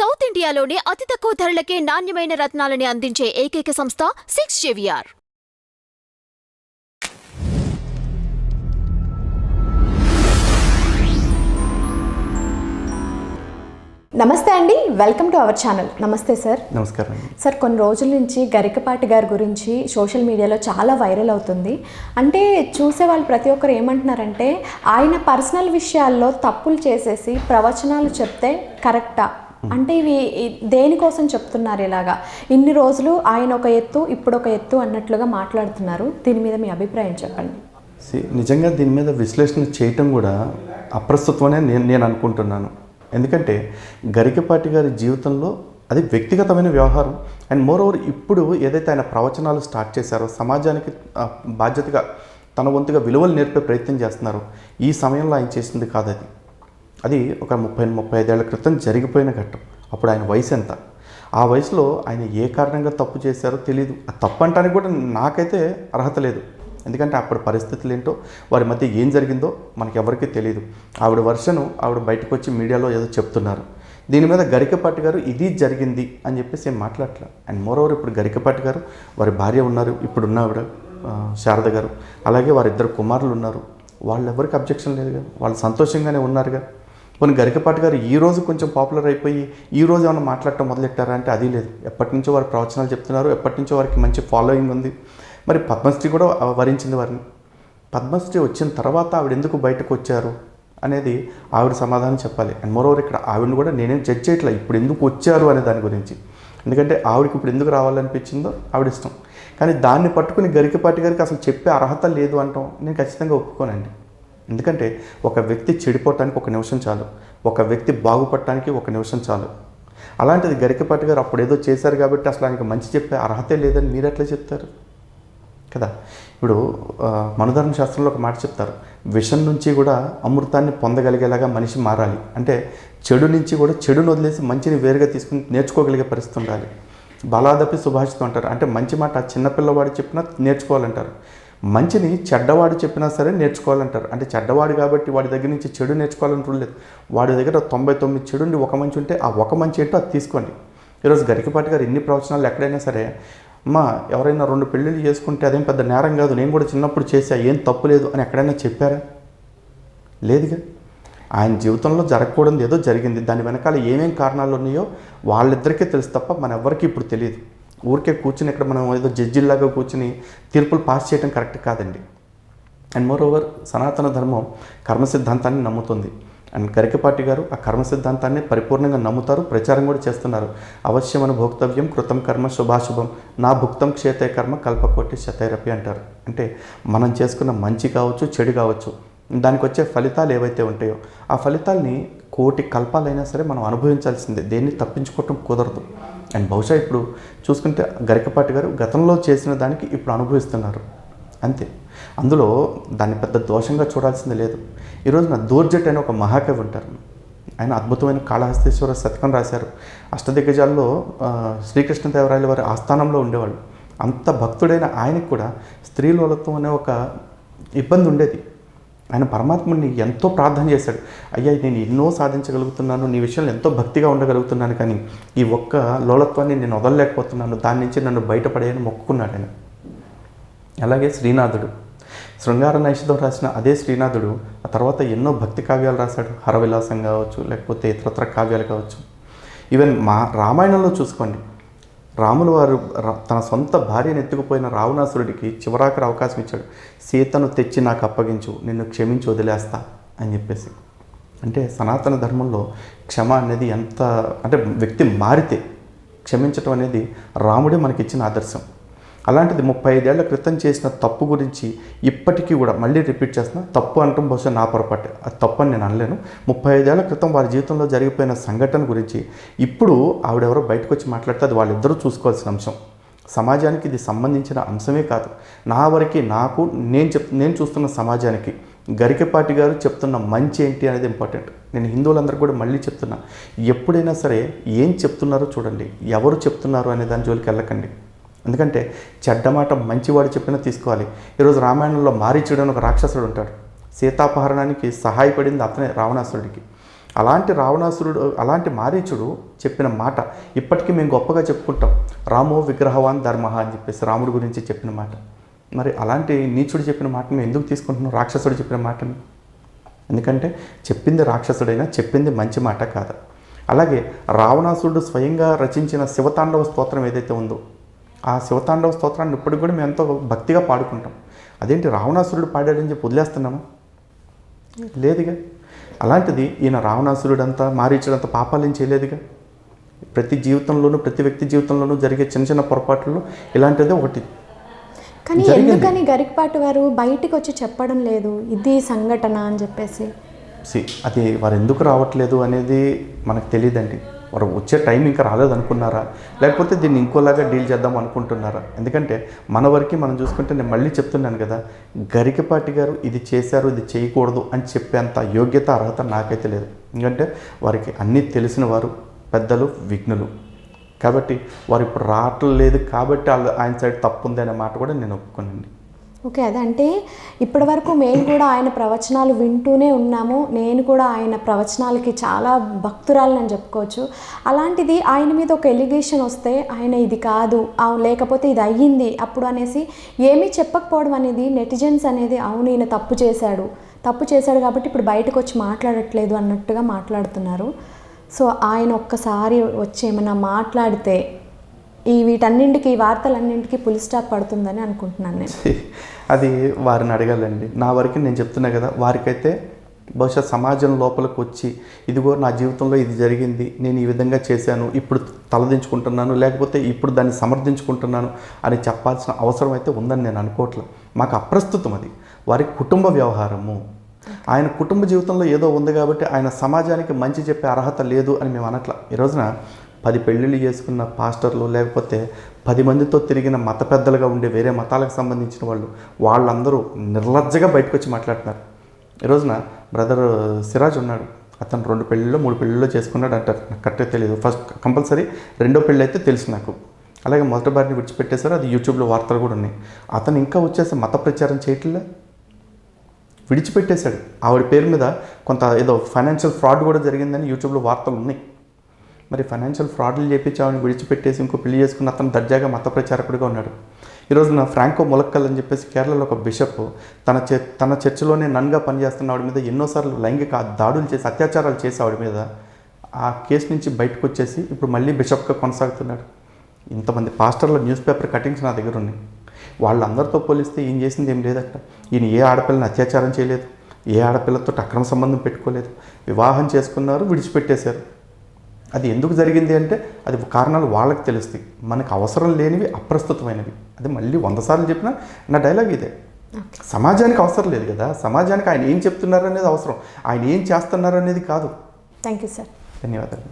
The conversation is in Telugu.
సౌత్ ఇండియాలోనే అతి తక్కువ ధరలకే నాణ్యమైన రత్నాలని అందించే ఏకైక సంస్థ 6JVR. నమస్తే అండి, వెల్కమ్ టు అవర్ ఛానల్. నమస్తే సార్. నమస్కారం సార్, కొన్ని రోజుల నుంచి గరికపాటి గారి గురించి సోషల్ మీడియాలో చాలా వైరల్ అవుతుంది. అంటే చూసే వాళ్ళు ప్రతి ఒక్కరు ఏమంటున్నారంటే ఆయన పర్సనల్ విషయాల్లో తప్పులు చేసేసి ప్రవచనాలు చెప్తే కరెక్టా అంటే ఇవి దేనికోసం చెప్తున్నారు? ఇలాగా ఇన్ని రోజులు ఆయన ఒక ఎత్తు ఇప్పుడు ఒక ఎత్తు అన్నట్లుగా మాట్లాడుతున్నారు. దీని మీద మీ అభిప్రాయం చెప్పండి. నిజంగా దీని మీద విశ్లేషణ చేయటం కూడా అప్రస్తుతమనే నేను అనుకుంటున్నాను. ఎందుకంటే గరికపాటి గారి జీవితంలో అది వ్యక్తిగతమైన వ్యవహారం. అండ్ మోర్ ఓవర్ ఇప్పుడు ఏదైతే ఆయన ప్రవచనాలు స్టార్ట్ చేశారో, సమాజానికి బాధ్యతగా తన వంతుగా విలువలు నేర్పే ప్రయత్నం చేస్తున్నారో, ఈ సమయంలో ఆయన చేసింది కాదు. అది ఒక 30-35 ఏళ్ల క్రితం జరిగిపోయిన ఘట్టం. అప్పుడు ఆయన వయసు ఎంత? ఆ వయసులో ఆయన ఏ కారణంగా తప్పు చేశారో తెలియదు. ఆ తప్పు అంటానికి కూడా నాకైతే అర్హత లేదు. ఎందుకంటే అప్పుడు పరిస్థితులు ఏంటో, వారి మధ్య ఏం జరిగిందో మనకి ఎవరికీ తెలియదు. ఆవిడ వర్షను ఆవిడ బయటకు వచ్చి మీడియాలో ఏదో చెప్తున్నారు. దీని మీద గరికపాటి గారు ఇది జరిగింది అని చెప్పేసి ఏం మాట్లాడలే. అండ్ మోర్ ఓవర్ ఇప్పుడు గరికపాటి గారు, వారి భార్య ఉన్నారు, ఇప్పుడున్న ఆవిడ శారద గారు, అలాగే వారిద్దరు కుమారులు ఉన్నారు. వాళ్ళెవరికి అబ్జెక్షన్ లేదు కదా, వాళ్ళు సంతోషంగానే ఉన్నారుగా. కొన్ని గరికపాటి గారు ఈరోజు కొంచెం పాపులర్ అయిపోయి ఈరోజు ఏమైనా మాట్లాడటం మొదలెట్టారా అంటే అది లేదు. ఎప్పటి నుంచో వారు ప్రవచనాలు చెప్తున్నారు, ఎప్పటి నుంచో వారికి మంచి ఫాలోయింగ్ ఉంది. మరి పద్మశ్రీ కూడా వరించింది వారిని. పద్మశ్రీ వచ్చిన తర్వాత ఆవిడ ఎందుకు బయటకు వచ్చారు అనేది ఆవిడ సమాధానం చెప్పాలి. అండ్ మోరోవర్ ఇక్కడ ఆవిడని కూడా నేనేం జడ్జ్ చేయట్లేదు ఇప్పుడు ఎందుకు వచ్చారు అనే దాని గురించి. ఎందుకంటే ఆవిడకి ఇప్పుడు ఎందుకు రావాలనిపించిందో ఆవిడ ఇష్టం. కానీ దాన్ని పట్టుకుని గరికపాటి గారికి అసలు చెప్పే అర్హత లేదు అంటాం నేను ఖచ్చితంగా ఒప్పుకోనండి. ఎందుకంటే ఒక వ్యక్తి చెడిపోవటానికి 1 నిమిషం చాలు, ఒక వ్యక్తి బాగుపడటానికి 1 నిమిషం చాలు. అలాంటిది గరికపాటి గారు అప్పుడు ఏదో చేశారు కాబట్టి అసలు ఆయనకి మంచి చెప్పే అర్హతే లేదని మీరు ఎట్లా చెప్తారు కదా. ఇప్పుడు మనుధర్మ శాస్త్రంలో ఒక మాట చెప్తారు, విషం నుంచి కూడా అమృతాన్ని పొందగలిగేలాగా మనిషి మారాలి. అంటే చెడు నుంచి కూడా చెడును వదిలేసి మంచిని వేరుగా తీసుకుని నేర్చుకోగలిగే పరిస్థితి ఉండాలి. బలాదపి సుభాషితం అంటారు. అంటే మంచి మాట చిన్నపిల్లవాడు చెప్పినా నేర్చుకోవాలంటారు, మంచిని చెడ్డవాడు చెప్పినా సరే నేర్చుకోవాలంటారు. అంటే చెడ్డవాడు కాబట్టి వాడి దగ్గర నుంచి చెడు నేర్చుకోవాలని రూల్ లేదు. వాడి దగ్గర 99 చెడుండి ఒక మంచి ఉంటే ఆ ఒక మంచి ఏంటో అది తీసుకోండి. ఈరోజు గరికపాటి గారు ఎన్ని ప్రవచనాలు ఎక్కడైనా సరే, అమ్మా ఎవరైనా 2 పెళ్ళిళ్ళు చేసుకుంటే అదేం పెద్ద నేరం కాదు, నేను కూడా చిన్నప్పుడు చేసా, ఏం తప్పు లేదు అని ఎక్కడైనా చెప్పారా? లేదుగా. ఆయన జీవితంలో జరగకూడదు ఏదో జరిగింది, దాని వెనకాల ఏమేం కారణాలు ఉన్నాయో వాళ్ళిద్దరికీ తెలుసు తప్ప మన ఎవరికి ఇప్పుడు తెలియదు. ఊరికే కూర్చుని ఇక్కడ మనం ఏదో జడ్జిల్లాగా కూర్చుని తీర్పులు పాస్ చేయడం కరెక్ట్ కాదండి. అండ్ మోర్ ఓవర్ సనాతన ధర్మం కర్మ సిద్ధాంతాన్ని నమ్ముతుంది. అండ్ గరికపాటి గారు ఆ కర్మ సిద్ధాంతాన్ని పరిపూర్ణంగా నమ్ముతారు, ప్రచారం కూడా చేస్తున్నారు. అవశ్యమను భోక్తవ్యం కృతం కర్మ శుభాశుభం నా భుక్తం క్షేతే కర్మ కల్పకోటి శతైరపి అంటారు. అంటే మనం చేసుకున్న మంచి కావచ్చు చెడు కావచ్చు, దానికి వచ్చే ఫలితాలు ఏవైతే ఉంటాయో ఆ ఫలితాల్ని 1,000,000 కల్పాలైనా సరే మనం అనుభవించాల్సిందే, దేన్ని తప్పించుకోవటం కుదరదు. అండ్ బహుశా ఇప్పుడు చూసుకుంటే గరికపాటి గారు గతంలో చేసిన దానికి ఇప్పుడు అనుభవిస్తున్నారు అంతే. అందులో దాన్ని పెద్ద దోషంగా చూడాల్సింది లేదు. ఈరోజున దూర్జట్ అనే ఒక మహాకవి ఉంటారు. ఆయన అద్భుతమైన కాళహస్తీశ్వర శతకం రాశారు. అష్టదిగ్గజాల్లో శ్రీకృష్ణదేవరాయల వారి ఆస్థానంలో ఉండేవాళ్ళు. అంత భక్తుడైన ఆయనకు కూడా స్త్రీలోలత్వం అనే ఒక ఇబ్బంది ఉండేది. ఆయన పరమాత్ముడిని ఎంతో ప్రార్థన చేశాడు, అయ్యా నేను ఎన్నో సాధించగలుగుతున్నాను, నీ విషయంలో ఎంతో భక్తిగా ఉండగలుగుతున్నాను, కానీ ఈ ఒక్క లోలత్వాన్ని నేను వదలలేకపోతున్నాను, దాని నుంచి నన్ను బయటపడేయని మొక్కుకున్నాడు ఆయన. అలాగే శ్రీనాథుడు, శృంగార నైషధం రాసిన అదే శ్రీనాథుడు ఆ తర్వాత ఎన్నో భక్తి కావ్యాలు రాశాడు. హరవిలాసం కావచ్చు, లేకపోతే ఇతరత్ర కావ్యాలు కావచ్చు. ఈవెన్ మా రామాయణంలో చూసుకోండి, రాములు వారు తన సొంత భార్యను ఎత్తుకుపోయిన రావణాసురుడికి చివరాఖరి అవకాశం ఇచ్చాడు, సీతను తెచ్చి నాకు అప్పగించు, నిన్ను క్షమించి వదిలేస్తా అని చెప్పేసి. అంటే సనాతన ధర్మంలో క్షమ అనేది ఎంత అంటే వ్యక్తి మారితే క్షమించటం అనేది రాముడే మనకిచ్చిన ఆదర్శం. అలాంటిది 35 ఏళ్ల క్రితం చేసిన తప్పు గురించి ఇప్పటికీ కూడా మళ్ళీ రిపీట్ చేస్తున్నా, తప్పు అంటాం బహుశా నా పొరపాటే, అది తప్పు అని నేను అనలేను. 35 ఏళ్ల క్రితం వారి జీవితంలో జరిగిపోయిన సంఘటన గురించి ఇప్పుడు ఆవిడెవరో బయటకు వచ్చి మాట్లాడితే అది వాళ్ళిద్దరూ చూసుకోవాల్సిన అంశం. సమాజానికి ఇది సంబంధించిన అంశమే కాదు, నా వరకు నాకు నేను చూస్తున్న సమాజానికి గరికపాటి గారు చెప్తున్న మంచి ఏంటి అనేది ఇంపార్టెంట్. నేను హిందువులందరూ కూడా మళ్ళీ చెప్తున్నా, ఎప్పుడైనా సరే ఏం చెప్తున్నారో చూడండి, ఎవరు చెప్తున్నారు అనే దాని జోలికి వెళ్ళకండి. ఎందుకంటే చెడ్డ మాట మంచివాడు చెప్పినా తీసుకోవాలి. ఈరోజు రామాయణంలో మారీచుడు అని ఒక రాక్షసుడు ఉంటాడు. సీతాపహరణానికి సహాయపడింది అతనే రావణాసురుడికి. అలాంటి రావణాసురుడు, అలాంటి మారీచుడు చెప్పిన మాట ఇప్పటికీ మేము గొప్పగా చెప్పుకుంటాం. రామో విగ్రహవాన్ ధర్మః అని చెప్పేసి రాముడి గురించి చెప్పిన మాట. మరి అలాంటి నీచుడు చెప్పిన మాటను మేము ఎందుకు తీసుకుంటున్నాం, రాక్షసుడు చెప్పిన మాటని? ఎందుకంటే చెప్పింది రాక్షసుడైనా చెప్పింది మంచి మాట కాదు. అలాగే రావణాసురుడు స్వయంగా రచించిన శివతాండవ స్తోత్రం ఏదైతే ఉందో, ఆ శివతాండవ స్తోత్రాన్ని ఇప్పటికి కూడా మేము ఎంతో భక్తిగా పాడుకుంటాం. అదేంటి రావణాసురుడు పాడాడని చెప్పి వదిలేస్తున్నామా? లేదుగా. అలాంటిది ఈయన రావణాసురుడంతా మారీచుడంతా పాపాలేం చేయలేదుగా. ప్రతి జీవితంలోనూ, ప్రతి వ్యక్తి జీవితంలోనూ జరిగే చిన్న చిన్న పొరపాట్లలో ఇలాంటిదే ఒకటి. కానీ ఎందుకని గరికపాటి గారు బయటికి వచ్చి చెప్పడం లేదు ఇది సంఘటన అని చెప్పేసి? అది వారు ఎందుకు రావట్లేదు అనేది మనకు తెలియదండి. వారు వచ్చే టైం ఇంకా రాలేదనుకున్నారా, లేకపోతే దీన్ని ఇంకోలాగా డీల్ చేద్దాం అనుకుంటున్నారా? ఎందుకంటే మన వరకు మనం చూసుకుంటే, నేను మళ్ళీ చెప్తున్నాను కదా, గరికపాటి గారు ఇది చేశారు, ఇది చేయకూడదు అని చెప్పేంత యోగ్యత, అర్హత నాకైతే లేదు. ఎందుకంటే వారికి అన్నీ తెలిసిన వారు, పెద్దలు, విఘ్నులు. కాబట్టి వారు ఇప్పుడు రావట్లేదు కాబట్టి ఆయన సైడ్ తప్పు ఉంది అనే మాట కూడా నేను ఒప్పుకోనండి. ఓకే, అదంటే ఇప్పటి వరకు మేము కూడా ఆయన ప్రవచనాలు వింటూనే ఉన్నాము. నేను కూడా ఆయన ప్రవచనాలకి చాలా భక్తురాలని చెప్పుకోవచ్చు. అలాంటిది ఆయన మీద ఒక ఎలిగేషన్ వస్తే ఆయన ఇది కాదు, లేకపోతే ఇది అయ్యింది అప్పుడు అనేసి ఏమీ చెప్పకపోవడం అనేది నెటిజన్స్ అనేది అవును ఈయన తప్పు చేశాడు కాబట్టి ఇప్పుడు బయటకు వచ్చి మాట్లాడట్లేదు అన్నట్టుగా మాట్లాడుతున్నారు. సో ఆయన ఒక్కసారి వచ్చి ఏమైనా మాట్లాడితే వీటన్నింటికి, ఈ వార్తలన్నింటికి పులి స్టాప్ పడుతుందని అనుకుంటున్నాను నేను. అది వారిని అడగాలండి. నా వరకు నేను చెప్తున్నా కదా, వారికైతే బహుశా సమాజం లోపలికి వచ్చి ఇదిగో నా జీవితంలో ఇది జరిగింది, నేను ఈ విధంగా చేశాను, ఇప్పుడు తలదించుకుంటున్నాను, లేకపోతే ఇప్పుడు దాన్ని సమర్థించుకుంటున్నాను అని చెప్పాల్సిన అవసరం అయితే ఉందని నేను అనుకోవట్లేదు. మాకు అప్రస్తుతం అది. వారి కుటుంబ వ్యవహారము, ఆయన కుటుంబ జీవితంలో ఏదో ఉంది కాబట్టి ఆయన సమాజానికి మంచి చెప్పే అర్హత లేదు అని మేము అనట్లా. ఈ రోజున 10 పెళ్ళిళ్ళు చేసుకున్న పాస్టర్లు, లేకపోతే 10 మందితో తిరిగిన మత పెద్దలుగా ఉండే వేరే మతాలకు సంబంధించిన వాళ్ళందరూ నిర్లజ్జగా బయటకు వచ్చి మాట్లాడుతున్నారు. ఈ రోజున బ్రదర్ సిరాజ్ ఉన్నాడు, అతను 2 పెళ్ళిళ్ళు 3 పెళ్ళిళ్ళు చేసుకున్నాడు అంటారు. నాకు కరెక్ట్గా తెలియదు. ఫస్ట్ కంపల్సరీ 2వ పెళ్ళి అయితే తెలుసు నాకు. అలాగే మొదటి భార్యని విడిచిపెట్టేశారు, అది యూట్యూబ్లో వార్తలు కూడా ఉన్నాయి. అతను ఇంకా వచ్చేసి మత ప్రచారం చేయట్లే, విడిచిపెట్టేశాడు. ఆవిడ పేరు మీద కొంత ఏదో ఫైనాన్షియల్ ఫ్రాడ్ కూడా జరిగిందని యూట్యూబ్లో వార్తలు ఉన్నాయి. మరి ఫైనాన్షియల్ ఫ్రాడ్లు చేపించి ఆవిడని విడిచిపెట్టేసి ఇంకో పెళ్లి చేసుకున్న అతను దర్జాగా మత ప్రచారకుడిగా ఉన్నాడు. ఈరోజు ఫ్రాంకో ములక్కల్ అని చెప్పేసి కేరళలో ఒక బిషప్ తన చర్చిలోనే నన్గా పనిచేస్తున్న ఆవిడ మీద ఎన్నోసార్లు లైంగిక దాడులు చేసి, అత్యాచారాలు చేసి ఆవిడ మీద ఆ కేసు నుంచి బయటకు వచ్చేసి ఇప్పుడు మళ్ళీ బిషప్గా కొనసాగుతున్నాడు. ఇంతమంది పాస్టర్ల న్యూస్ పేపర్ కటింగ్స్ నా దగ్గర ఉన్నాయి. వాళ్ళందరితో పోలిస్తే ఈయన చేసింది ఏం లేదట. ఈయన ఏ ఆడపిల్లని అత్యాచారం చేయలేదు, ఏ ఆడపిల్లతో అక్రమ సంబంధం పెట్టుకోలేదు, వివాహం చేసుకున్నారు, విడిచిపెట్టేశారు. అది ఎందుకు జరిగింది అంటే అది కారణాలు వాళ్ళకి తెలుస్తాయి, మనకు అవసరం లేనివి, అప్రస్తుతమైనవి. అది మళ్ళీ 100 సార్లు చెప్పినా నా డైలాగ్ ఇదే. సమాజానికి అవసరం లేదు కదా, సమాజానికి ఆయన ఏం చెప్తున్నారు అనేది అవసరం, ఆయన ఏం చేస్తున్నారు అనేది కాదు. Thank you sir. ధన్యవాదాలు.